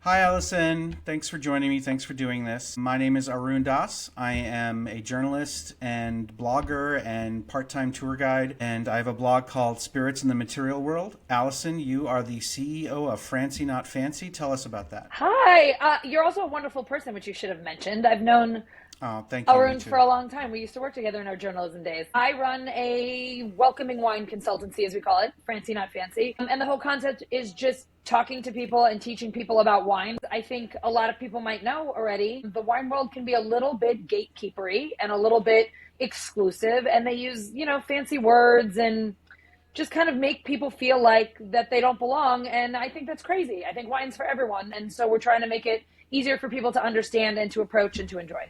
Hi, Alison. Thanks for joining me. Thanks for doing this. My name is Arun Das. I am a journalist and blogger and part time tour guide, and I have a blog called Spirits in the Material World. Alison, you are the CEO of Francey Not Fancy. Tell us about that. Hi, you're also a wonderful person, which you should have mentioned. I've known Oh, thank you. You Arun for too. a long time. We used to work together in our journalism days. I run a welcoming wine consultancy, as we call it, Francey Not Fancy. And the whole concept is just talking to people and teaching people about wines. I think a lot of people might know already, the wine world can be a little bit gatekeepery and a little bit exclusive. And they use, fancy words and just kind of make people feel like that they don't belong. And I think that's crazy. I think wine's for everyone. And so we're trying to make it easier for people to understand and to approach and to enjoy.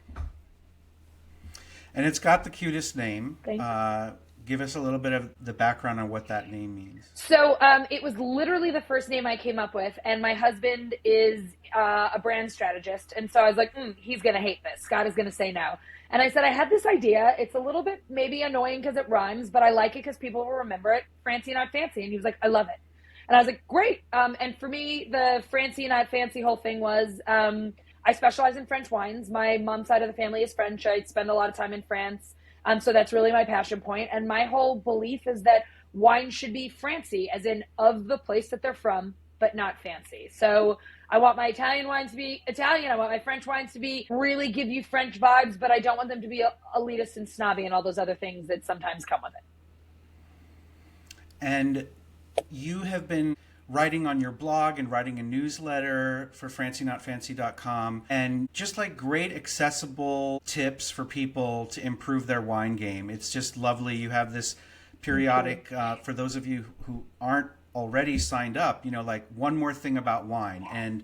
And it's got the cutest name. Thank you. Give us a little bit of the background on what that name means. So it was literally the first name I came up with. And my husband is a brand strategist. And so I was like, he's going to hate this. Scott is going to say no. And I said, I had this idea. It's a little bit maybe annoying because it rhymes, but I like it because people will remember it. Francey Not Fancy. And he was like, I love it. And I was like, great. And for me, the Francey Not Fancy whole thing was I specialize in French wines. My mom's side of the family is French. I spend a lot of time in France. So that's really my passion point. And my whole belief is that wine should be Francy, as in of the place that they're from, but not fancy. So I want my Italian wines to be Italian. I want my French wines to be really give you French vibes, but I don't want them to be elitist and snobby and all those other things that sometimes come with it. And you have been writing on your blog and writing a newsletter for FranceyNotFancy.com, and just like great accessible tips for people to improve their wine game. It's just lovely. You have this periodic, for those of you who aren't already signed up, like one more thing about wine. And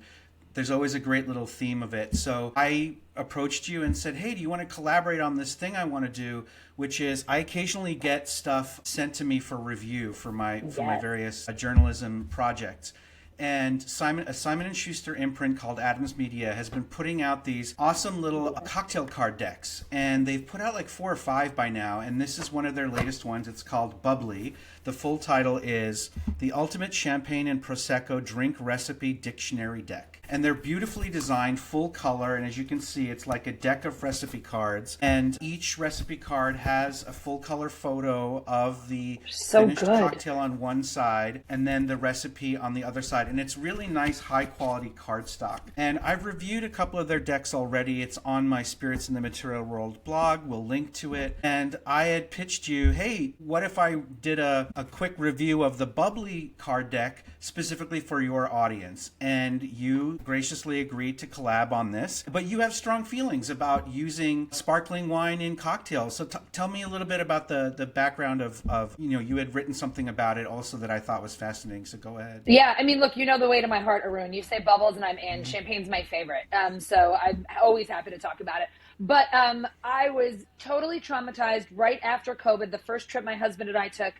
there's always a great little theme of it. So I approached you and said, hey, do you want to collaborate on this thing I want to do, which is I occasionally get stuff sent to me for review for my Yes. various journalism projects. And a Simon and Schuster imprint called Adams Media has been putting out these awesome little cocktail card decks. And they've put out like 4 or 5 by now. And this is one of their latest ones. It's called Bubbly. The full title is The Ultimate Champagne and Prosecco Drink Recipe Dictionary Deck. And they're beautifully designed, full color. And as you can see, it's like a deck of recipe cards. And each recipe card has a full color photo of the So finished good. cocktail on one side and then the recipe on the other side. And it's really nice, high quality cardstock. And I've reviewed a couple of their decks already. It's on my Spirits in the Material World blog. We'll link to it. And I had pitched you, hey, what if I did a quick review of the Bubbly card deck specifically for your audience? And you graciously agreed to collab on this. But you have strong feelings about using sparkling wine in cocktails. So tell me a little bit about the background of, you had written something about it also that I thought was fascinating. So go ahead. Yeah, I mean, look, you know the way to my heart, Arun. You say bubbles, and I'm in. Champagne's my favorite, so I'm always happy to talk about it. But I was totally traumatized right after COVID. The first trip my husband and I took,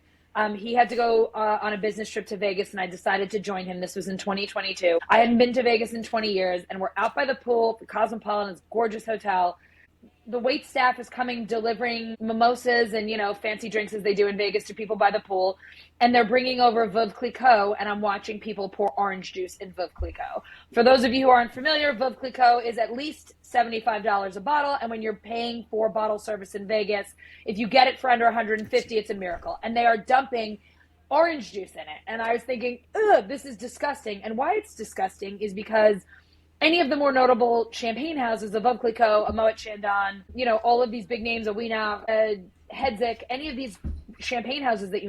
he had to go on a business trip to Vegas, and I decided to join him. This was in 2022. I hadn't been to Vegas in 20 years, and we're out by the pool, the Cosmopolitan, this gorgeous hotel. The wait staff is coming delivering mimosas and fancy drinks as they do in Vegas to people by the pool, and they're bringing over Veuve Clicquot, and I'm watching people pour orange juice in Veuve Clicquot. For those of you who aren't familiar, Veuve Clicquot is at least $75 a bottle, and when you're paying for bottle service in Vegas, if you get it for under 150, it's a miracle. And they are dumping orange juice in it, and I was thinking, ugh, this is disgusting. And why it's disgusting is because any of the more notable champagne houses, a Veuve Clicquot, a Moet Chandon, all of these big names, a Wiener, a Hedzik, any of these champagne houses that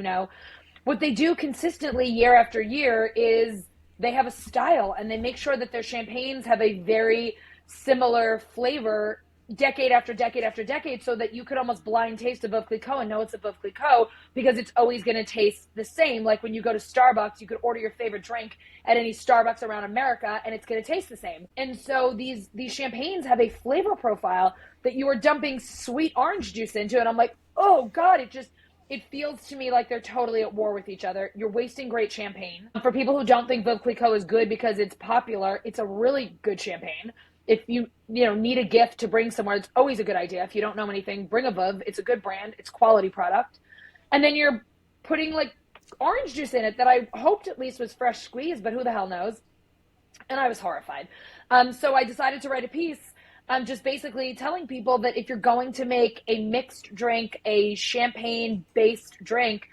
what they do consistently year after year is they have a style, and they make sure that their champagnes have a very similar flavor decade after decade after decade, so that you could almost blind taste a Veuve Clicquot and know it's a Veuve Clicquot because it's always going to taste the same. Like when you go to Starbucks, you could order your favorite drink at any Starbucks around America and it's going to taste the same. And so these champagnes have a flavor profile that you are dumping sweet orange juice into, and I'm like, oh God, it feels to me like they're totally at war with each other. You're wasting great champagne. For people who don't think Veuve Clicquot is good because it's popular, it's a really good champagne. If you need a gift to bring somewhere, it's always a good idea. If you don't know anything, bring a Veuve. It's a good brand. It's quality product. And then you're putting like orange juice in it that I hoped at least was fresh squeezed, but who the hell knows? And I was horrified. So I decided to write a piece just basically telling people that if you're going to make a mixed drink, a champagne-based drink,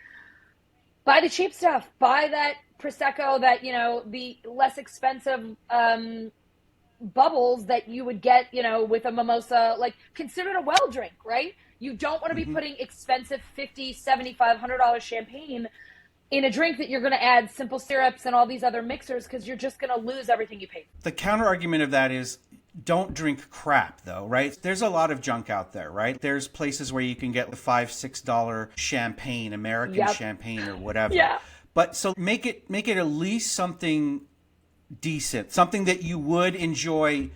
buy the cheap stuff. Buy that Prosecco, that, the less expensive bubbles that you would get, with a mimosa. Like, consider it a well drink, right? You don't want to be putting expensive $50, $75, $100 champagne in a drink that you're going to add simple syrups and all these other mixers, because you're just going to lose everything you paid for. The counter argument of that is, don't drink crap, though, right? There's a lot of junk out there, right? There's places where you can get the $5, $6 champagne, American champagne or whatever. Yeah. But so make it at least something decent, something that you would enjoy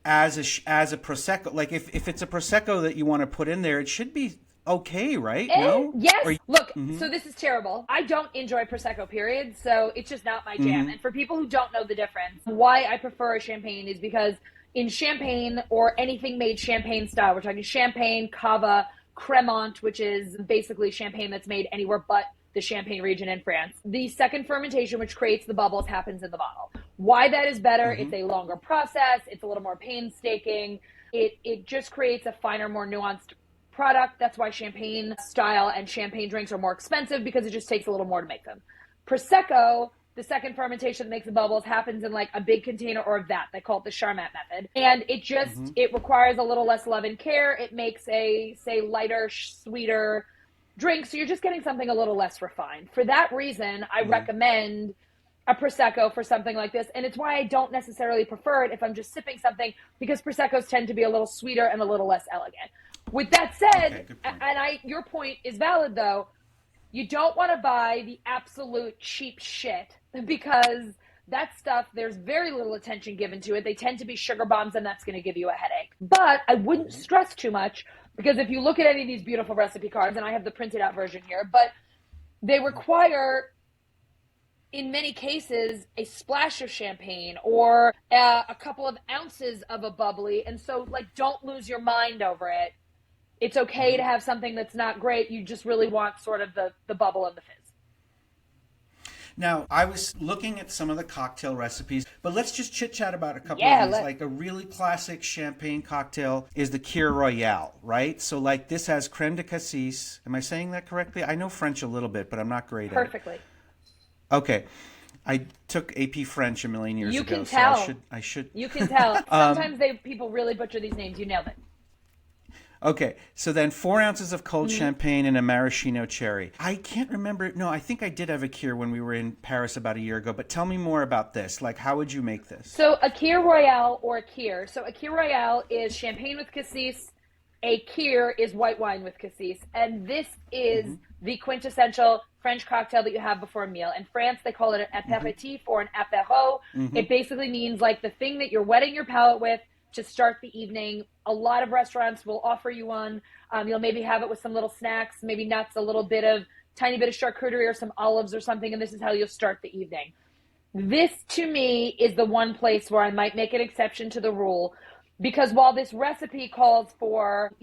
as a Prosecco. Like if it's a Prosecco that you want to put in there, it should be okay, right? No? Yes. Look, so this is terrible. I don't enjoy Prosecco, period. So it's just not my jam. And for people who don't know the difference, why I prefer a champagne is because in champagne, or anything made champagne style, we're talking champagne, Cava, Cremant, which is basically champagne that's made anywhere but the Champagne region in France. The second fermentation, which creates the bubbles, happens in the bottle. Why that is better, it's a longer process, it's a little more painstaking, it just creates a finer, more nuanced product. That's why champagne style and champagne drinks are more expensive, because it just takes a little more to make them. Prosecco, the second fermentation that makes the bubbles, happens in like a big container or a vat. They call it the Charmat method. And it just, it requires a little less love and care. It makes a, say, lighter, sweeter drink. So you're just getting something a little less refined. For that reason, I recommend a Prosecco for something like this. And it's why I don't necessarily prefer it if I'm just sipping something, because Proseccos tend to be a little sweeter and a little less elegant. With that said, your point is valid though, you don't want to buy the absolute cheap shit, because that stuff, there's very little attention given to it. They tend to be sugar bombs, and that's going to give you a headache. But I wouldn't stress too much, because if you look at any of these beautiful recipe cards, and I have the printed out version here, but they require, in many cases, a splash of champagne or a couple of ounces of a bubbly. And so, like, don't lose your mind over it. It's okay to have something that's not great. You just really want sort of the bubble and the fizz. Now, I was looking at some of the cocktail recipes, but let's just chit-chat about a couple of these. Like a really classic champagne cocktail is the Kir Royale, right? So like this has creme de cassis. Am I saying that correctly? I know French a little bit, but I'm not great at it. Perfectly. Okay. I took AP French a million years ago. You can tell. So I should. You can tell. Sometimes people really butcher these names. You nailed it. Okay, so then 4 ounces of cold champagne and a maraschino cherry. I can't remember. No, I think I did have a Kir when we were in Paris about a year ago, but tell me more about this. Like, how would you make this? So a Kir Royale or a Kir. So a Kir Royale is champagne with cassis. A Kir is white wine with cassis. And this is the quintessential French cocktail that you have before a meal. In France, they call it an apéritif or an apéro. It basically means like the thing that you're wetting your palate with to start the evening. A lot of restaurants will offer you one. You'll maybe have it with some little snacks, maybe nuts, a little bit of tiny bit of charcuterie or some olives or something, and this is how you'll start the evening. This, to me, is the one place where I might make an exception to the rule, because while this recipe calls for,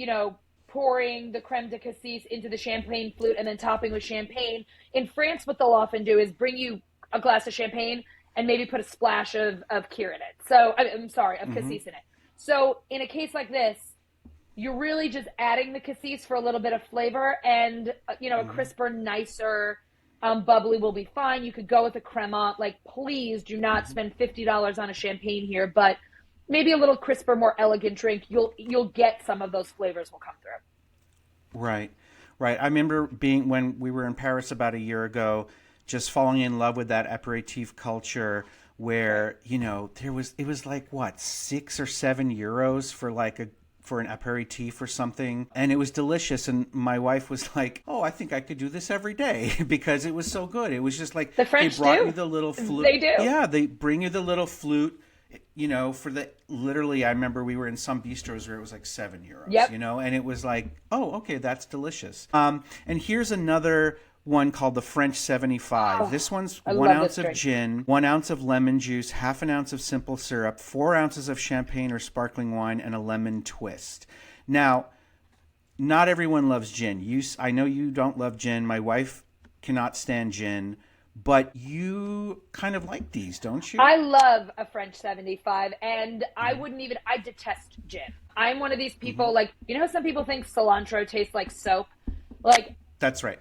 pouring the creme de cassis into the champagne flute and then topping with champagne, in France what they'll often do is bring you a glass of champagne and maybe put a splash of Kir in it. So, of cassis in it. So in a case like this, you're really just adding the cassis for a little bit of flavor, and a crisper, nicer bubbly will be fine. You could go with a cremant. Like, please do not spend $50 on a champagne here, but maybe a little crisper, more elegant drink. You'll get some of those flavors will come through. Right. I remember when we were in Paris about a year ago, just falling in love with that aperitif culture, where it was like what, €6 or €7 for an aperitif or something, and it was delicious. And my wife was like, "Oh, I think I could do this every day," because it was so good. It was just like the French they brought do. you the little flute. They do. Yeah, they bring you the little flute. For the literally, I remember we were in some bistros where it was like €7. Yep. And it was like, oh, okay, that's delicious. And here's another one called the French 75. This one's 1 ounce of gin, 1 ounce of lemon juice, half an ounce of simple syrup, 4 ounces of champagne or sparkling wine, and a lemon twist. Now, not everyone loves gin. I know you don't love gin. My wife cannot stand gin, but you kind of like these, don't you? I love a French 75, and I detest gin. I'm one of these people, like, you know how some people think cilantro tastes like soap? Like, that's right.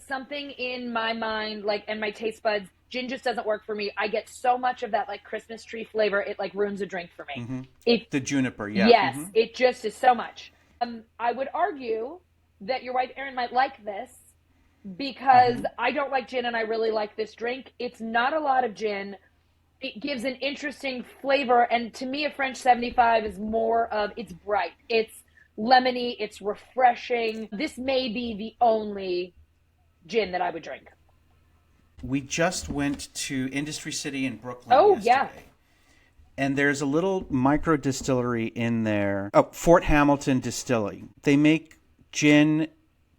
Something in my mind, like, and my taste buds, gin just doesn't work for me. I get so much of that, like, Christmas tree flavor, it, like, ruins a drink for me. The juniper, yeah. Yes, it just is so much. I would argue that your wife, Erin, might like this, because I don't like gin and I really like this drink. It's not a lot of gin. It gives an interesting flavor. And to me, a French 75 is more of, it's bright. It's lemony. It's refreshing. This may be the only gin that I would drink. We just went to Industry City in Brooklyn yesterday. Yeah. And there's a little micro distillery in there. Oh, Fort Hamilton Distilling. They make gin,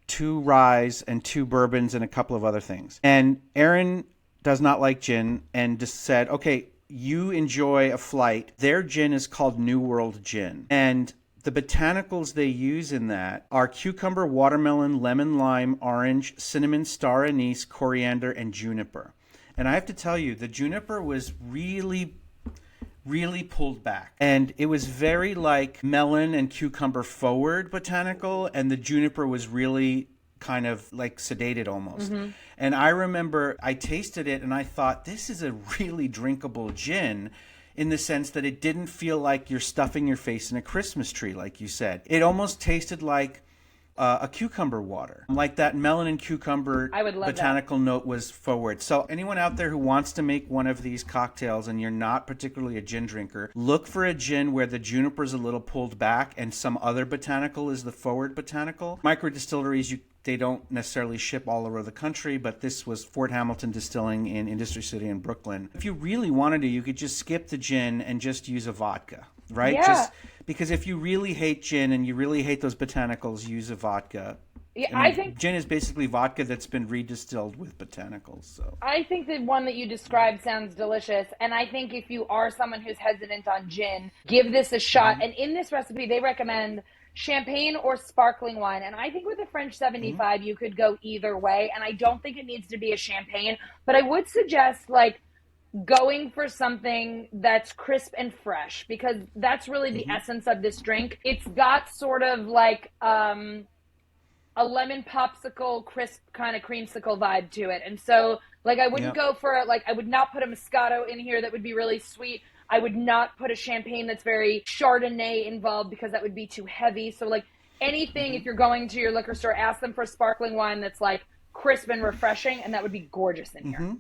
2 ryes and 2 bourbons and a couple of other things. And Erin does not like gin and just said, okay, you enjoy a flight. Their gin is called New World Gin. And the botanicals they use in that are cucumber, watermelon, lemon, lime, orange, cinnamon, star anise, coriander, and juniper. And I have to tell you, the juniper was really pulled back. And it was very like melon and cucumber forward botanical, and the juniper was really kind of like sedated almost. And I remember I tasted it and I thought, this is a really drinkable gin, in the sense that it didn't feel like you're stuffing your face in a Christmas tree, like you said. It almost tasted like a cucumber water, like that melon and cucumber botanical note was forward. So anyone out there who wants to make one of these cocktails and you're not particularly a gin drinker, look for a gin where the juniper's a little pulled back and some other botanical is the forward botanical. Micro distilleries, they don't necessarily ship all over the country, but this was Fort Hamilton Distilling in Industry City in Brooklyn. If you really wanted to, you could just skip the gin and just use a vodka, right? Yeah. Just because if you really hate gin and you really hate those botanicals, use a vodka. Yeah, I think gin is basically vodka that's been redistilled with botanicals. So I think the one that you described sounds delicious, and I think if you are someone who's hesitant on gin, give this a shot. And in this recipe, they recommend champagne or sparkling wine. And I think with a French 75, you could go either way. And I don't think it needs to be a champagne, but I would suggest like going for something that's crisp and fresh, because that's really the essence of this drink. It's got sort of like a lemon popsicle, crisp kind of creamsicle vibe to it. And so like I wouldn't go for like, I would not put a Moscato in here. That would be really sweet. I would not put a champagne that's very Chardonnay involved, because that would be too heavy. So like anything, if you're going to your liquor store, ask them for sparkling wine that's like crisp and refreshing, and that would be gorgeous in here.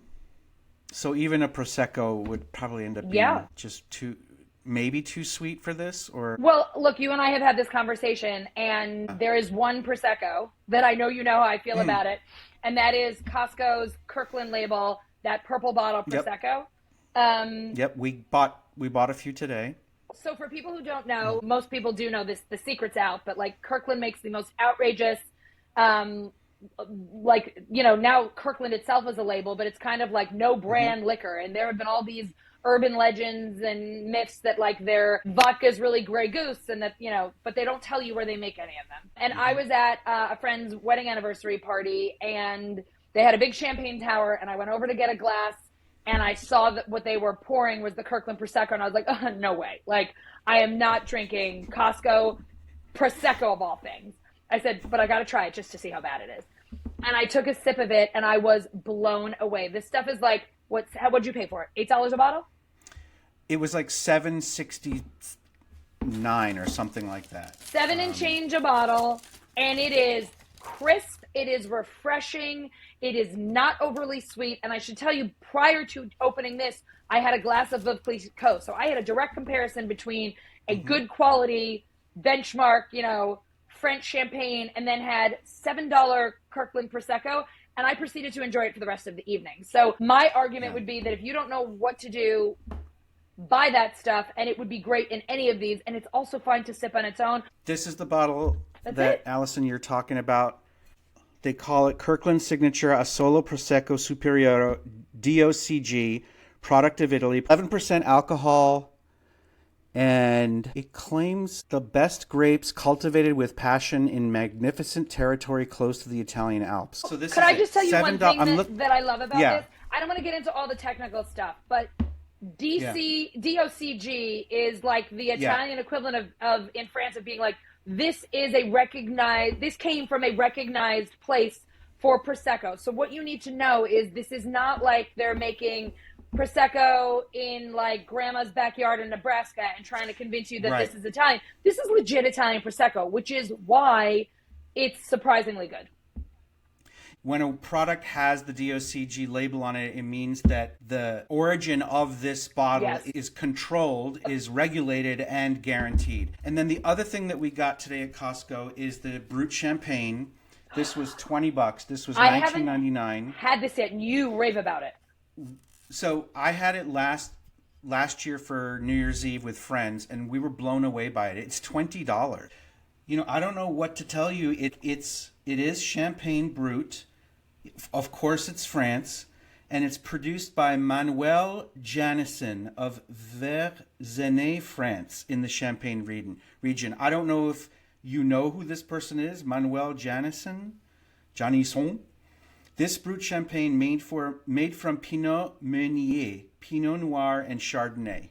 So even a Prosecco would probably end up being just maybe too sweet for this, or? Well, look, you and I have had this conversation, and there is one Prosecco that I know you know how I feel about it, and that is Costco's Kirkland label, that purple bottle Prosecco. We bought a few today. So for people who don't know, most people do know this, the secret's out, but like Kirkland makes the most outrageous, like, you know, now Kirkland itself is a label, but it's kind of like no brand liquor. And there have been all these urban legends and myths that like their vodka is really Grey Goose, and that, you know, but they don't tell you where they make any of them. And I was at a friend's wedding anniversary party, and they had a big champagne tower, and I went over to get a glass, and I saw that what they were pouring was the Kirkland Prosecco, and I was like, oh, no way. Like, I am not drinking Costco Prosecco of all things. I said, but I got to try it just to see how bad it is. And I took a sip of it, and I was blown away. This stuff is like, what'd you pay for it? $8 a bottle? It was like $7.69 or something like that. $7 and change a bottle, and it is crisp. It is refreshing. It is not overly sweet. And I should tell you, prior to opening this, I had a glass of Bubbly Cocktail. So I had a direct comparison between a good quality benchmark, you know, French champagne, and then had $7 Kirkland Prosecco. And I proceeded to enjoy it for the rest of the evening. So my argument would be that if you don't know what to do, buy that stuff, and it would be great in any of these. And it's also fine to sip on its own. This is the bottle that Alison, you're talking about. They call it Kirkland Signature Asolo Prosecco Superiore DOCG, product of Italy. 11% alcohol, And it claims the best grapes cultivated with passion in magnificent territory close to the Italian Alps. So this Could I just tell you one thing that I love about this? I don't want to get into all the technical stuff, but DOCG is like the Italian equivalent of in France of being like, this came from a recognized place for Prosecco. So what you need to know is this is not like they're making Prosecco in like grandma's backyard in Nebraska and trying to convince you that this is Italian. This is legit Italian Prosecco, which is why it's surprisingly good. When a product has the DOCG label on it, it means that the origin of this bottle is controlled, is regulated, and guaranteed. And then the other thing that we got today at Costco is the Brut Champagne. This was $20. This was $19.99. Had this yet, and you rave about it. So I had it last year for New Year's Eve with friends, and we were blown away by it. It's $20. You know, I don't know what to tell you. It is Champagne Brut. Of course, it's France, and it's produced by Manuel Janison of Verzenay, France, in the Champagne region. I don't know if you know who this person is, Manuel Janison. This Brut Champagne made from Pinot Meunier, Pinot Noir, and Chardonnay.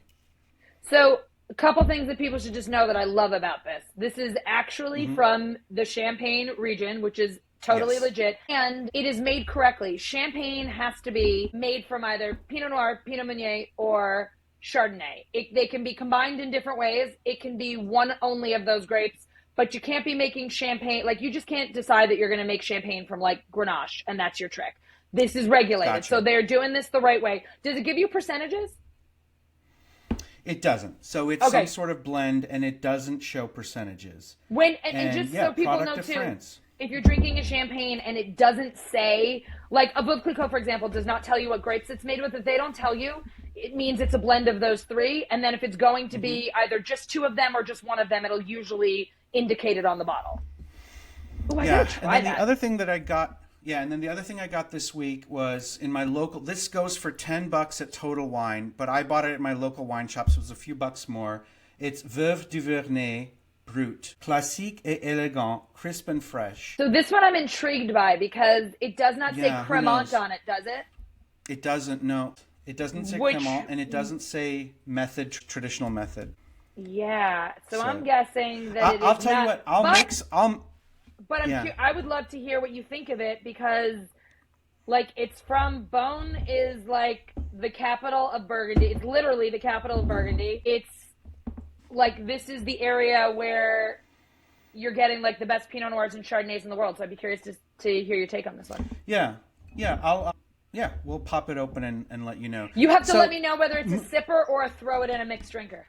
So a couple things that people should just know that I love about this. This is actually from the Champagne region, which is totally legit, and it is made correctly. Champagne has to be made from either Pinot Noir, Pinot Meunier, or Chardonnay. They can be combined in different ways. It can be one only of those grapes. But you can't be making champagne, like you just can't decide that you're going to make champagne from like Grenache and that's your trick. This is regulated. Gotcha. So they're doing this the right way. Does it give you percentages? It doesn't. So it's some sort of blend and it doesn't show percentages. And just so people know too, if you're drinking a champagne and it doesn't say, like a Bubbly Cocktail, for example, does not tell you what grapes it's made with. If they don't tell you, it means it's a blend of those three. And then if it's going to be either just two of them or just one of them, it'll usually indicate it on the bottle. Ooh, I gotta try and then the other thing that I got, the other thing I got this week was in my local, this goes for $10 at Total Wine, but I bought it at my local wine shop, so it was a few bucks more. It's Veuve du Vernay Brut, classique et élégant, crisp and fresh. So this one I'm intrigued by because it does not say Cremant on it, does it? It doesn't, no. It doesn't say Cremant, and it doesn't say traditional method. Yeah, so I'm guessing that I'll tell you what, But I would love to hear what you think of it because, like, it's from Beaune is like the capital of Burgundy. It's literally the capital of Burgundy. It's like this is the area where you're getting like the best Pinot Noirs and Chardonnays in the world. So I'd be curious to hear your take on this one. Yeah, we'll pop it open and let you know. You have to let me know whether it's a sipper or a throw it in a mixed drinker.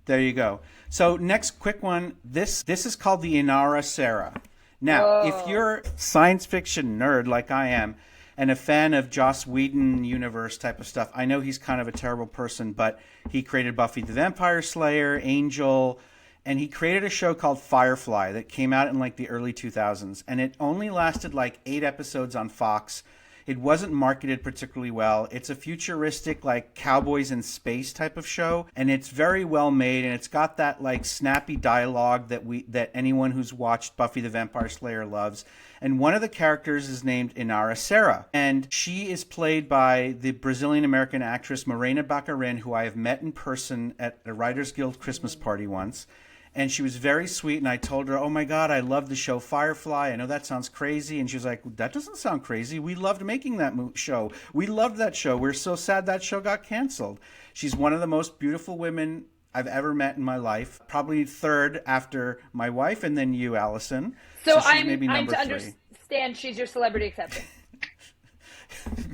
There you go. So next quick one. This is called the Inara Serra. Now, if you're a science fiction nerd like I am and a fan of Joss Whedon universe type of stuff, I know he's kind of a terrible person, but he created Buffy the Vampire Slayer, Angel, and he created a show called Firefly that came out in like the early 2000s. And it only lasted like 8 episodes on Fox. It wasn't marketed particularly well. It's a futuristic, like, cowboys in space type of show, and it's very well made, and it's got that, like, snappy dialogue that anyone who's watched Buffy the Vampire Slayer loves. And one of the characters is named Inara Serra, and she is played by the Brazilian-American actress Morena Baccarin, who I have met in person at a Writers Guild Christmas party once. And she was very sweet, and I told her, oh, my God, I love the show Firefly. I know that sounds crazy. And she was like, that doesn't sound crazy. We loved making that show. We loved that show. We're so sad that show got canceled. She's one of the most beautiful women I've ever met in my life, probably third after my wife and then you, Alison. So she's maybe number 3. Understand she's your celebrity exception.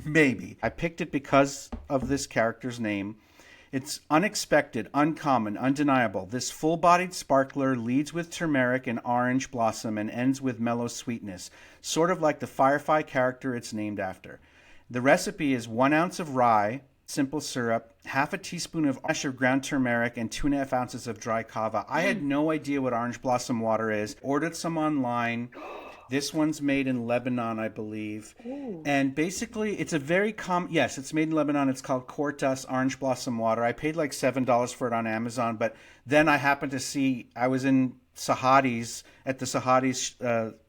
Maybe. I picked it because of this character's name. It's unexpected, uncommon, undeniable. This full-bodied sparkler leads with turmeric and orange blossom and ends with mellow sweetness, sort of like the Firefly character it's named after. The recipe is 1 ounce of rye, simple syrup, half a teaspoon of ground turmeric, and 2.5 ounces of dry Cava. I had no idea what orange blossom water is. Ordered some online. This one's made in Lebanon, I believe. Ooh. And basically, it's a very yes, it's made in Lebanon. It's called Cortas Orange Blossom Water. I paid like $7 for it on Amazon, but then I happened to see, I was in Sahadi's, at the Sahadi's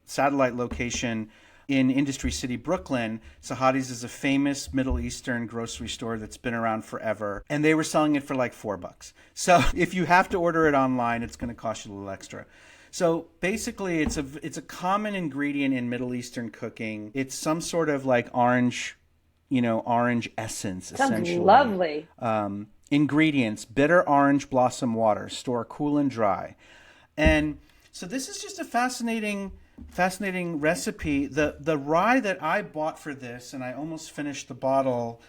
satellite location in Industry City, Brooklyn. Sahadi's is a famous Middle Eastern grocery store that's been around forever. And they were selling it for like $4. So if you have to order it online, it's going to cost you a little extra. So basically, it's a common ingredient in Middle Eastern cooking. It's some sort of like orange essence, essentially. Sounds lovely. Ingredients: bitter orange blossom water, store cool and dry. And so this is just a fascinating recipe. The rye that I bought for this, and I almost finished the bottle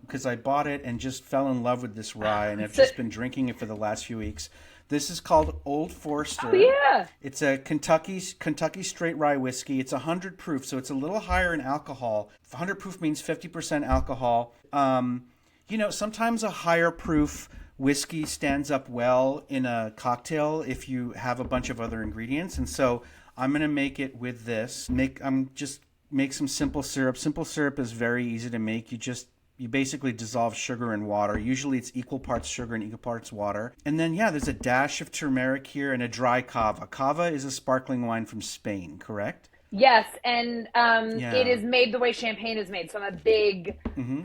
because I bought it and just fell in love with this rye, and I've just been drinking it for the last few weeks. This is called Old Forester. Oh, yeah. It's a Kentucky straight rye whiskey. It's 100 proof, so it's a little higher in alcohol. 100 proof means 50% alcohol. Sometimes a higher proof whiskey stands up well in a cocktail if you have a bunch of other ingredients. And so I'm going to make it with this. Make some simple syrup. Simple syrup is very easy to make. You basically dissolve sugar in water. Usually it's equal parts sugar and equal parts water. And then, there's a dash of turmeric here and a dry cava. Cava is a sparkling wine from Spain, correct? Yes, and it is made the way champagne is made. So I'm a big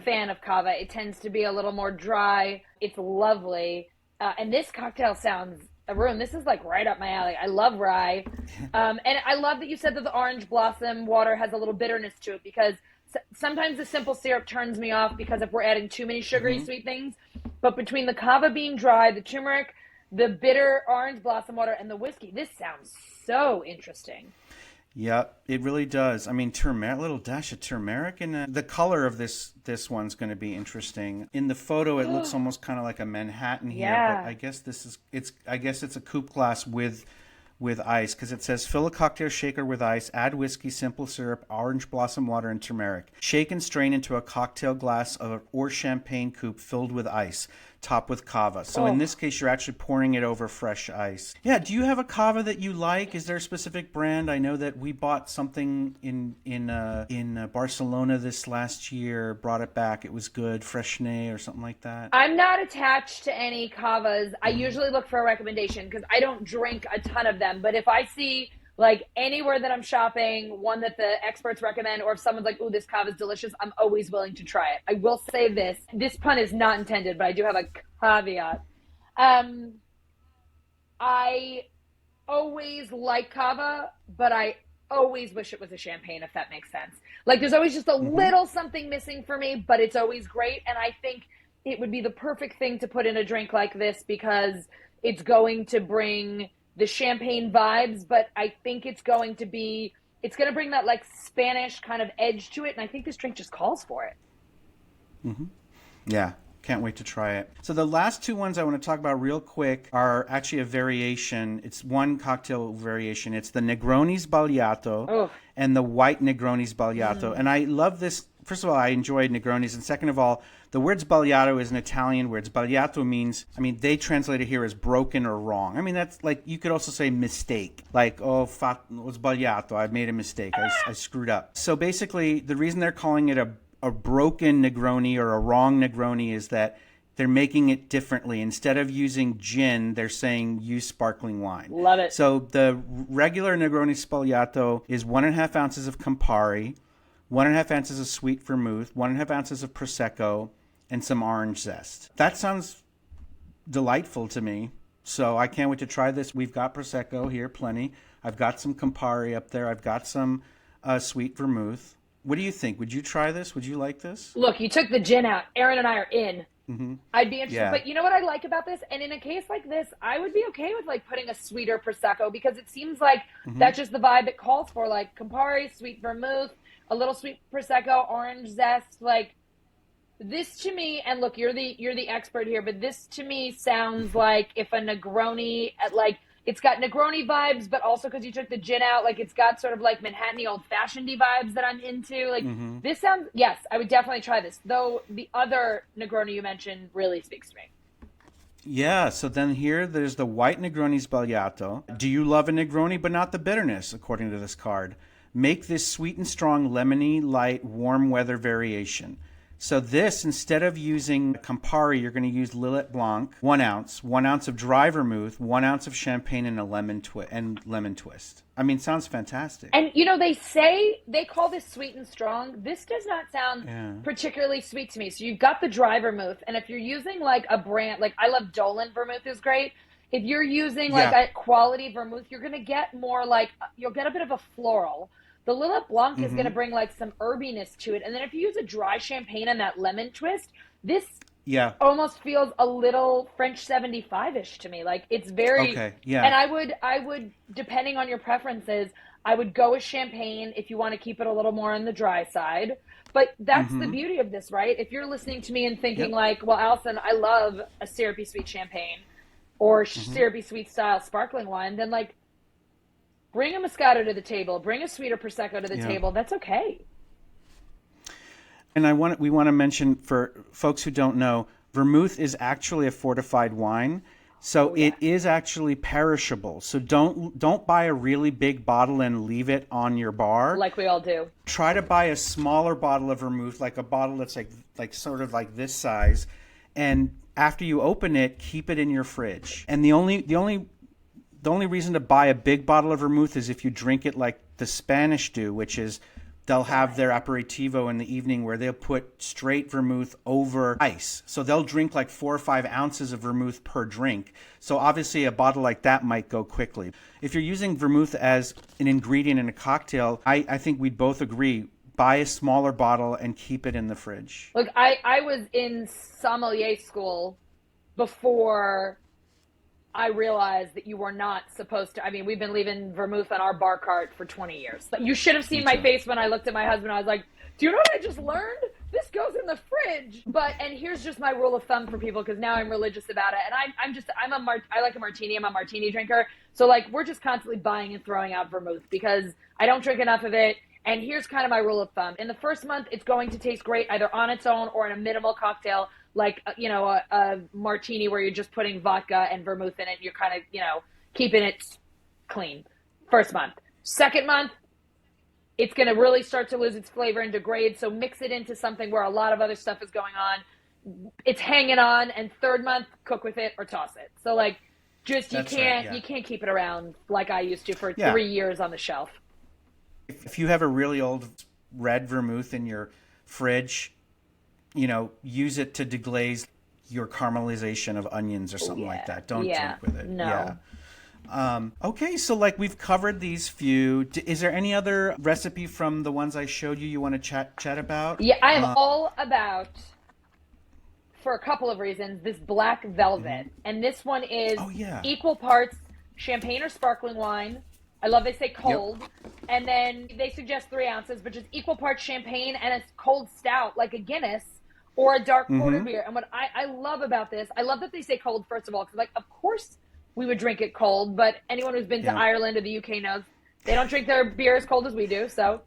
fan of cava. It tends to be a little more dry. It's lovely. And this cocktail sounds, Arun, this is like right up my alley. I love rye. And I love that you said that the orange blossom water has a little bitterness to it, because sometimes the simple syrup turns me off because if we're adding too many sugary sweet things. But between the cava being dry, the turmeric, the bitter orange blossom water, and the whiskey, this sounds so interesting. Yeah, it really does. I mean, turmeric, a little dash of turmeric, and the color of this one's going to be interesting. In the photo, it looks almost kind of like a Manhattan here, but I guess it's a coupe glass with ice, because it says fill a cocktail shaker with ice, add whiskey, simple syrup, orange blossom water, and turmeric. Shake and strain into a cocktail glass or champagne coupe filled with ice. Top with cava. So in this case, you're actually pouring it over fresh ice. Yeah. Do you have a cava that you like? Is there a specific brand? I know that we bought something in Barcelona this last year. Brought it back. It was good. Freshnay or something like that. I'm not attached to any cavas. I usually look for a recommendation because I don't drink a ton of them. But if I see like anywhere that I'm shopping, one that the experts recommend, or if someone's like, ooh, this cava is delicious, I'm always willing to try it. I will say this pun is not intended, but I do have a caveat. I always like cava, but I always wish it was a champagne, if that makes sense. Like there's always just a little something missing for me, but it's always great. And I think it would be the perfect thing to put in a drink like this because it's going to bring the champagne vibes, but I think it's going to bring that like Spanish kind of edge to it. And I think this drink just calls for it. Mm-hmm. Yeah. Can't wait to try it. So the last two ones I want to talk about real quick are actually a variation. It's one cocktail variation. It's the Negroni Sbagliato and the white Negroni Sbagliato. And I love this. First of all, I enjoy Negronis. And second of all, the word sbagliato is an Italian word. Sbagliato means, they translate it here as broken or wrong. I mean, that's like, you could also say mistake. Like, sbagliato, I made a mistake. I screwed up. So basically, the reason they're calling it a broken Negroni or a wrong Negroni is that they're making it differently. Instead of using gin, they're saying use sparkling wine. Love it. So the regular Negroni Sbagliato is 1.5 ounces of Campari, 1.5 ounces of sweet vermouth, 1.5 ounces of Prosecco, and some orange zest. That sounds delightful to me. So I can't wait to try this. We've got Prosecco here, plenty. I've got some Campari up there. I've got some sweet vermouth. What do you think? Would you try this? Would you like this? Look, you took the gin out. Aaron and I are in. Mm-hmm. I'd be interested. Yeah. But you know what I like about this? And in a case like this, I would be okay with like putting a sweeter Prosecco because it seems like that's just the vibe it calls for. Like Campari, sweet vermouth, a little sweet Prosecco, orange zest. Like this to me, and look, you're the expert here, but this to me sounds like if a Negroni it's got Negroni vibes, but also because you took the gin out, like it's got sort of like Manhattan old-fashioned-y vibes that I'm into. Like this sounds, yes, I would definitely try this. Though the other Negroni you mentioned really speaks to me. Yeah, so then here there's the white Negroni Sbagliato. Do you love a Negroni but not the bitterness, according to this card? make this sweet and strong, lemony, light, warm weather variation. So this, instead of using Campari, you're going to use Lillet Blanc, 1 ounce, 1 ounce of dry vermouth, 1 ounce of champagne, and a lemon twist. I mean, sounds fantastic. And, they call this sweet and strong. This does not sound particularly sweet to me. So you've got the dry vermouth. And if you're using like a brand, like I love Dolan vermouth is great. If you're using like a quality vermouth, you're going to get more like, you'll get a bit of a floral. The Lillet Blanc is going to bring like some herbiness to it. And then if you use a dry champagne and that lemon twist, this almost feels a little French 75-ish to me. Like it's very, and I would, depending on your preferences, I would go with champagne if you want to keep it a little more on the dry side. But that's the beauty of this, right? If you're listening to me and thinking like, well, Alison, I love a syrupy sweet champagne or syrupy sweet style sparkling wine, then like, bring a Moscato to the table. Bring a sweeter Prosecco to the table. That's okay. And we want to mention, for folks who don't know, vermouth is actually a fortified wine, so it is actually perishable. So don't buy a really big bottle and leave it on your bar, like we all do. Try to buy a smaller bottle of vermouth, like a bottle that's like sort of like this size, and after you open it, keep it in your fridge. And the only reason to buy a big bottle of vermouth is if you drink it like the Spanish do, which is they'll have their aperitivo in the evening where they'll put straight vermouth over ice. So they'll drink like 4 or 5 ounces of vermouth per drink. So obviously a bottle like that might go quickly. If you're using vermouth as an ingredient in a cocktail, I think we'd both agree, buy a smaller bottle and keep it in the fridge. Look, I was in sommelier school before I realized that you were not supposed to. I mean, we've been leaving vermouth on our bar cart for 20 years. But you should have seen my face when I looked at my husband. I was like, do you know what I just learned? This goes in the fridge. And here's just my rule of thumb for people, because now I'm religious about it. And I like a martini. I'm a martini drinker. So like, we're just constantly buying and throwing out vermouth because I don't drink enough of it. And here's kind of my rule of thumb. In the first month, it's going to taste great either on its own or in a minimal cocktail, like, a martini where you're just putting vodka and vermouth in it. You're kind of, keeping it clean. First month. Second month, it's going to really start to lose its flavor and degrade. So mix it into something where a lot of other stuff is going on. It's hanging on. And third month, cook with it or toss it. So like, just, you can't keep it around like I used to for 3 years on the shelf. If you have a really old red vermouth in your fridge, use it to deglaze your caramelization of onions or something like that. Don't drink with it. No. Okay, so like we've covered these few. Is there any other recipe from the ones I showed you want to chat about? Yeah, I am all about, for a couple of reasons, this black velvet. And this one is equal parts champagne or sparkling wine. I love they say cold. Yep. And then they suggest 3 ounces, but just equal parts champagne and a cold stout, like a Guinness or a dark porter beer. And what I love about this, I love that they say cold, first of all, because, like, of course we would drink it cold, but anyone who's been to Ireland or the UK knows they don't drink their beer as cold as we do. So,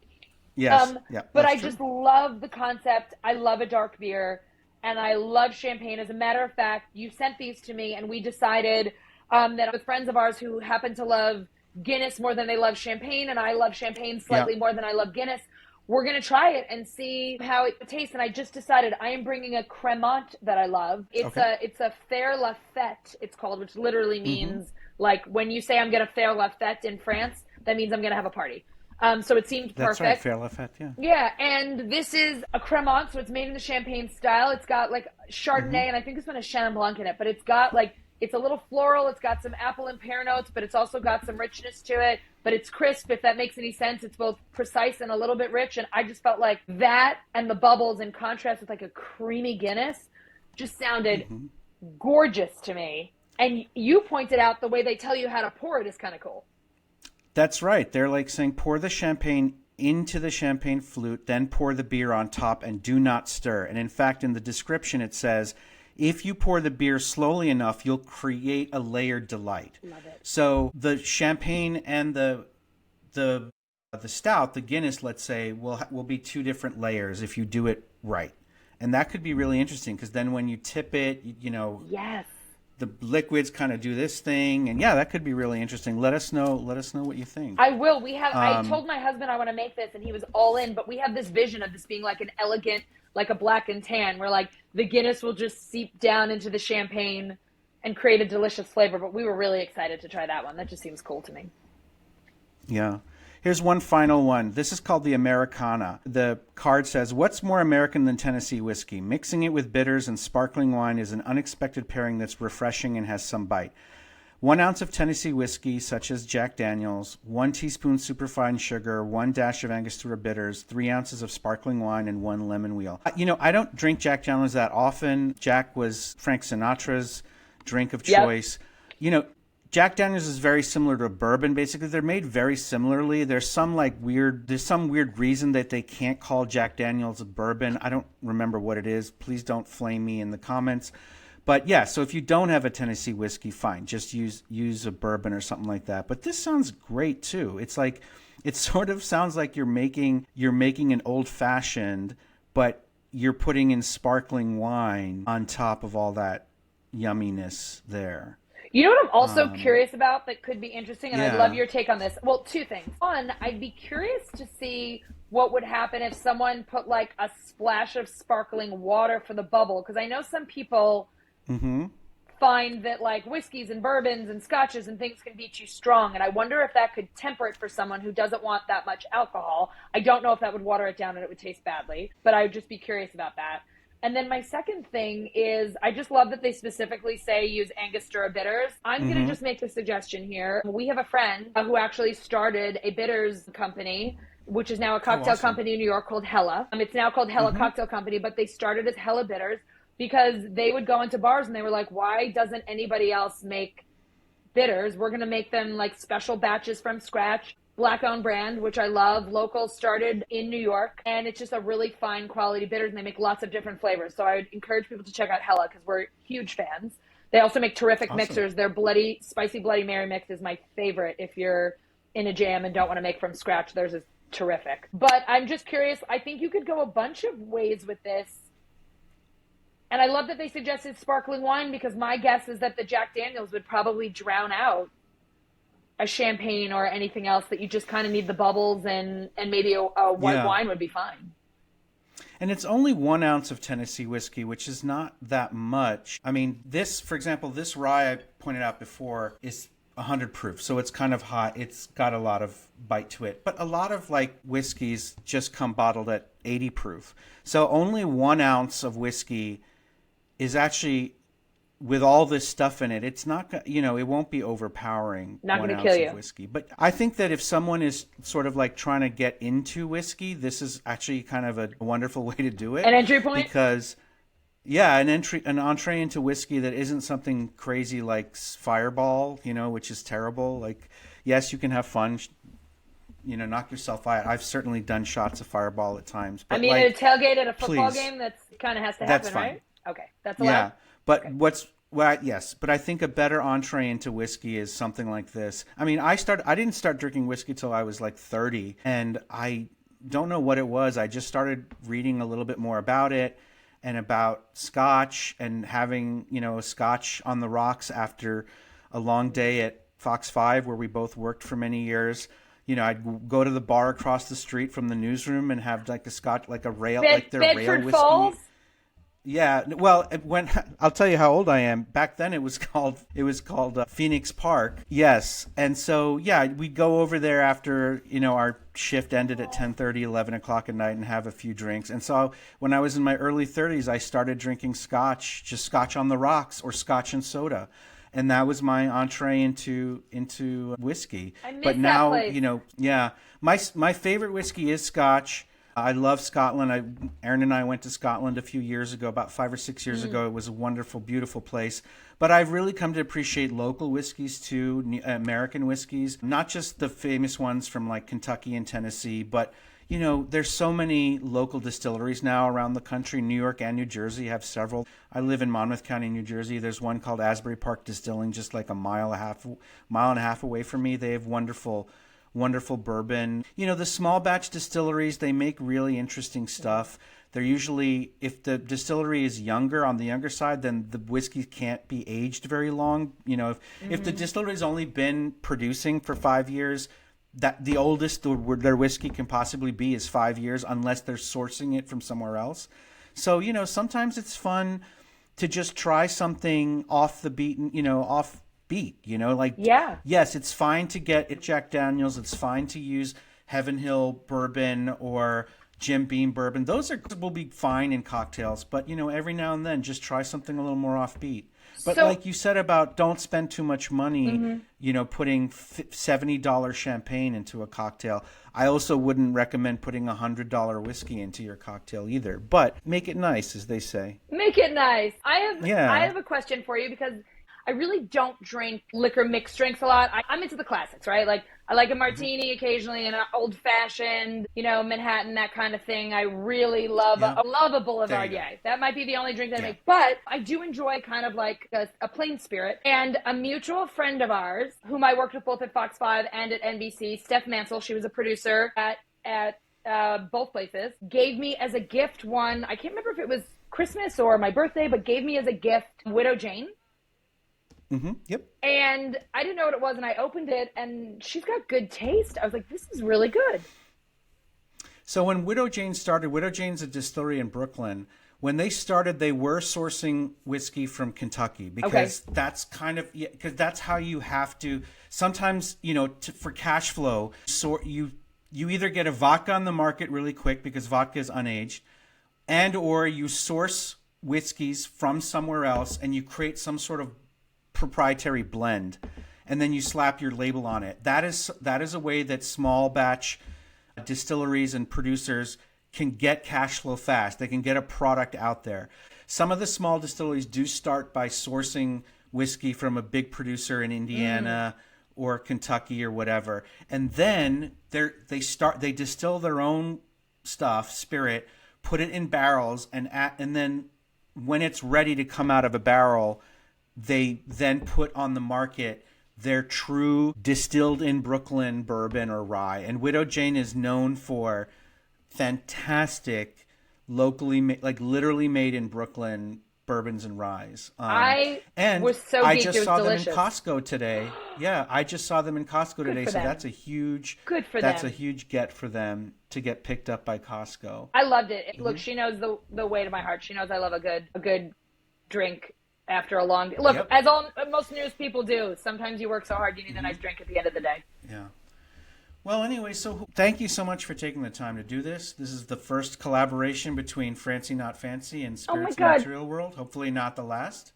yes. But I just love the concept. I love a dark beer, and I love champagne. As a matter of fact, you sent these to me, and we decided that with friends of ours who happen to love Guinness more than they love champagne, and I love champagne slightly more than I love Guinness, we're going to try it and see how it tastes. And I just decided I am bringing a Cremant that I love. It's a Faire la Fête, it's called, which literally means, like, when you say I'm going to faire la fête in France, that means I'm going to have a party. So it seemed perfect. That's right, faire la fête, Yeah, and this is a Cremant, so it's made in the champagne style. It's got, like, Chardonnay, and I think this one has Chenin Blanc in it, but it's got, like, it's a little floral. It's got some apple and pear notes, but it's also got some richness to it. But it's crisp, if that makes any sense. It's both precise and a little bit rich. And I just felt like that and the bubbles in contrast with like a creamy Guinness just sounded gorgeous to me. And you pointed out the way they tell you how to pour it is kind of cool. That's right. They're like saying pour the champagne into the champagne flute, then pour the beer on top and do not stir. And in fact, in the description, it says, if you pour the beer slowly enough, you'll create a layered delight. Love it. So the champagne and the stout, the Guinness, let's say, will be 2 different layers if you do it right. And that could be really interesting because then when you tip it, Yes. the liquids kind of do this thing, and yeah, that could be really interesting. Let us know what you think. I will. I told my husband I want to make this, and he was all in, but we have this vision of this being like an elegant, like a black and tan, where like the Guinness will just seep down into the champagne and create a delicious flavor. But we were really excited to try that one. That just seems cool to me. Yeah. Here's one final one. This is called the Americana. The card says, what's more American than Tennessee whiskey? Mixing it with bitters and sparkling wine is an unexpected pairing that's refreshing and has some bite. 1 ounce of Tennessee whiskey, such as Jack Daniel's, 1 teaspoon superfine sugar, 1 dash of Angostura bitters, 3 ounces of sparkling wine, and 1 lemon wheel. I don't drink Jack Daniel's that often. Jack was Frank Sinatra's drink of choice. Yep. Jack Daniel's is very similar to bourbon. Basically, they're made very similarly. There's some weird reason that they can't call Jack Daniel's a bourbon. I don't remember what it is. Please don't flame me in the comments. But yeah, so if you don't have a Tennessee whiskey, fine. Just use a bourbon or something like that. But this sounds great too. It's like, it sort of sounds like you're making an old fashioned, but you're putting in sparkling wine on top of all that yumminess there. You know what I'm also curious about that could be interesting, and I'd love your take on this. Well, 2 things. One, I'd be curious to see what would happen if someone put like a splash of sparkling water for the bubble, because I know some people find that like whiskeys and bourbons and scotches and things can be too strong, and I wonder if that could temper it for someone who doesn't want that much alcohol. I don't know if that would water it down and it would taste badly, but I would just be curious about that. And then my second thing is, I just love that they specifically say use Angostura bitters. I'm going to just make the suggestion here. We have a friend who actually started a bitters company, which is now a cocktail company in New York called Hella. It's now called Hella Cocktail Company, but they started as Hella Bitters because they would go into bars and they were like, why doesn't anybody else make bitters? We're going to make them like special batches from scratch. Black-owned brand, which I love. Local, started in New York, and it's just a really fine quality bitters, and they make lots of different flavors. So I would encourage people to check out Hella because we're huge fans. They also make terrific mixers. Their spicy Bloody Mary mix is my favorite. If you're in a jam and don't want to make from scratch, theirs is terrific. But I'm just curious. I think you could go a bunch of ways with this. And I love that they suggested sparkling wine because my guess is that the Jack Daniel's would probably drown out a champagne or anything else, that you just kind of need the bubbles and maybe a white wine would be fine. And it's only 1 ounce of Tennessee whiskey, which is not that much. I mean, this, for example, this rye I pointed out before is 100 proof. So it's kind of hot. It's got a lot of bite to it. But a lot of like whiskeys just come bottled at 80 proof. So only 1 ounce of whiskey is actually, with all this stuff in it, it's not, it won't be overpowering. Not going to kill you. Of whiskey. But I think that if someone is sort of like trying to get into whiskey, this is actually kind of a wonderful way to do it. An entry point? Because, an entree into whiskey that isn't something crazy like Fireball, which is terrible. Like, yes, you can have fun, knock yourself out. I've certainly done shots of Fireball at times. But at a tailgate at a football game, that's kind of has to happen, right? Okay, that's allowed. Yeah. But but I think a better entree into whiskey is something like this. I mean, I didn't start drinking whiskey till I was like 30, and I don't know what it was. I just started reading a little bit more about it and about Scotch and having, a Scotch on the rocks after a long day at Fox 5, where we both worked for many years. I'd go to the bar across the street from the newsroom and have like a Scotch, like a rail, like their rail whiskey. Falls? Yeah, well, when I'll tell you how old I am. Back then, it was called Phoenix Park. Yes, and so we'd go over there after our shift ended at 10:30, 11 o'clock at night, and have a few drinks. And so when I was in my early 30s, I started drinking Scotch, just Scotch on the rocks or Scotch and soda, and that was my entree into whiskey. I miss but now, that place. my favorite whiskey is Scotch. I love Scotland. Aaron and I went to Scotland a few years ago, about 5 or 6 years ago. It was a wonderful, beautiful place. But I've really come to appreciate local whiskeys too, American whiskeys, not just the famous ones from like Kentucky and Tennessee, but there's so many local distilleries now around the country. New York and New Jersey have several. I live in Monmouth County, New Jersey. There's one called Asbury Park Distilling, just like a mile and a half away from me. They have wonderful bourbon. The small batch distilleries, they make really interesting stuff. They're usually, if the distillery is younger, on the younger side, then the whiskey can't be aged very long. If the distillery's only been producing for 5 years, that the oldest their whiskey can possibly be is 5 years, unless they're sourcing it from somewhere else. So, sometimes it's fun to just try something off the beaten, off beat, Yeah. yes, it's fine to get Jack Daniels. It's fine to use Heaven Hill bourbon or Jim Beam bourbon. Those will be fine in cocktails, but every now and then just try something a little more offbeat. But like you said about don't spend too much money, putting $70 champagne into a cocktail. I also wouldn't recommend putting $100 whiskey into your cocktail either. But make it nice, as they say. Make it nice. I have a question for you, because I really don't drink liquor mixed drinks a lot. I'm into the classics, right? Like, I like a martini occasionally, and an old fashioned, Manhattan, that kind of thing. I really love a Boulevardier. That might be the only drink that I make, but I do enjoy kind of like a plain spirit. And a mutual friend of ours, whom I worked with both at Fox 5 and at NBC, Steph Mansell, she was a producer at both places, gave me as a gift one. I can't remember if it was Christmas or my birthday, but gave me as a gift Widow Jane. Yep. And I didn't know what it was, and I opened it, and she's got good taste. I was like, this is really good. So when Widow Jane started, Widow Jane's a distillery in Brooklyn. When they started, they were sourcing whiskey from Kentucky, because that's kind of, because that's how you have to, sometimes, for cash flow, you either get a vodka on the market really quick because vodka is unaged, and or you source whiskeys from somewhere else and you create some sort of proprietary blend, and then you slap your label on it. That is a way that small batch distilleries and producers can get cash flow fast. They can get a product out there. Some of the small distilleries do start by sourcing whiskey from a big producer in Indiana or Kentucky or whatever, and then they distill their own stuff, spirit, put it in barrels, and then when it's ready to come out of a barrel, they then put on the market their true distilled in Brooklyn bourbon or rye. And Widow Jane is known for fantastic, locally made, like literally made in Brooklyn bourbons and ryes. I just saw delicious. them in Costco today. Yeah, I just saw them in Costco today. So that's a huge a huge get for them to get picked up by Costco. I loved it. Look, she knows the way to my heart. She knows I love a good drink after a long look. Yep. As most news people do. Sometimes you work so hard, you need a nice drink at the end of the day. Yeah. Well, anyway, so thank you so much for taking the time to do this. This is the first collaboration between Francey Not Fancy and Spirits in the Material World. Hopefully not the last.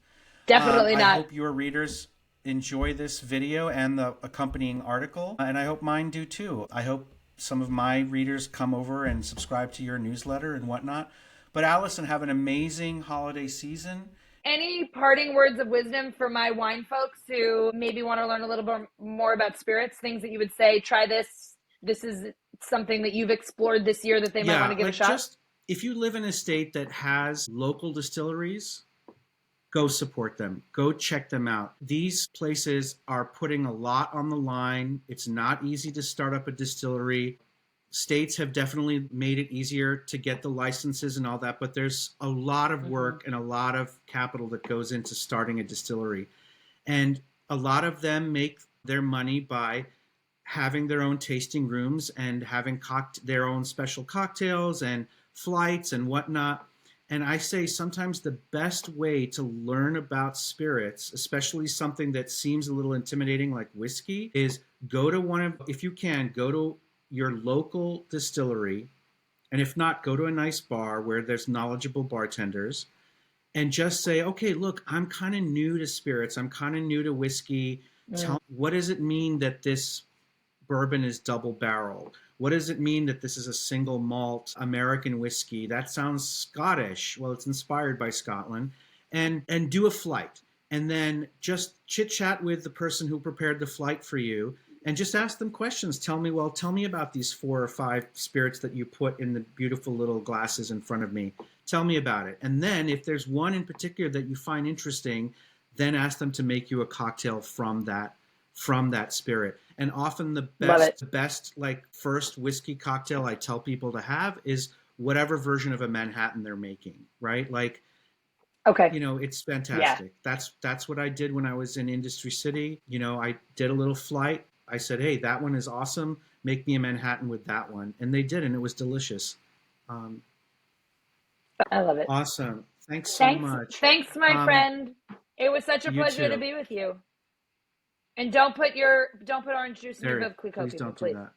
Definitely not. I hope your readers enjoy this video and the accompanying article, and I hope mine do too. I hope some of my readers come over and subscribe to your newsletter and whatnot. But Alison, have an amazing holiday season. Any parting words of wisdom for my wine folks who maybe want to learn a little bit more about spirits? Things that you would say, try this. This is something that you've explored this year that they might want to give a shot? Just, if you live in a state that has local distilleries, go support them. Go check them out. These places are putting a lot on the line. It's not easy to start up a distillery. States have definitely made it easier to get the licenses and all that, but there's a lot of work and a lot of capital that goes into starting a distillery. And a lot of them make their money by having their own tasting rooms and having their own special cocktails and flights and whatnot. And I say sometimes the best way to learn about spirits, especially something that seems a little intimidating like whiskey, is go to your local distillery, and if not, go to a nice bar where there's knowledgeable bartenders, and just say, okay, look, I'm kind of new to spirits. I'm kind of new to whiskey. Tell me, what does it mean that this bourbon is double barreled? What does it mean that this is a single malt American whiskey? That sounds Scottish. Well, it's inspired by Scotland. And do a flight. And then just chit chat with the person who prepared the flight for you. And just ask them questions. Tell me about these 4 or 5 spirits that you put in the beautiful little glasses in front of me. Tell me about it. And then if there's one in particular that you find interesting, then ask them to make you a cocktail from that spirit. And often the best like first whiskey cocktail I tell people to have is whatever version of a Manhattan they're making, right? Like, Okay. it's fantastic. That's what I did when I was in Industry City. I did a little flight. I said, hey, that one is awesome. Make me a Manhattan with that one. And they did, and it was delicious. I love it. Awesome. Thanks so much. Thanks, my friend. It was such a pleasure to be with you. And don't put orange juice in your Bubbly Cocktail, please don't please. do that.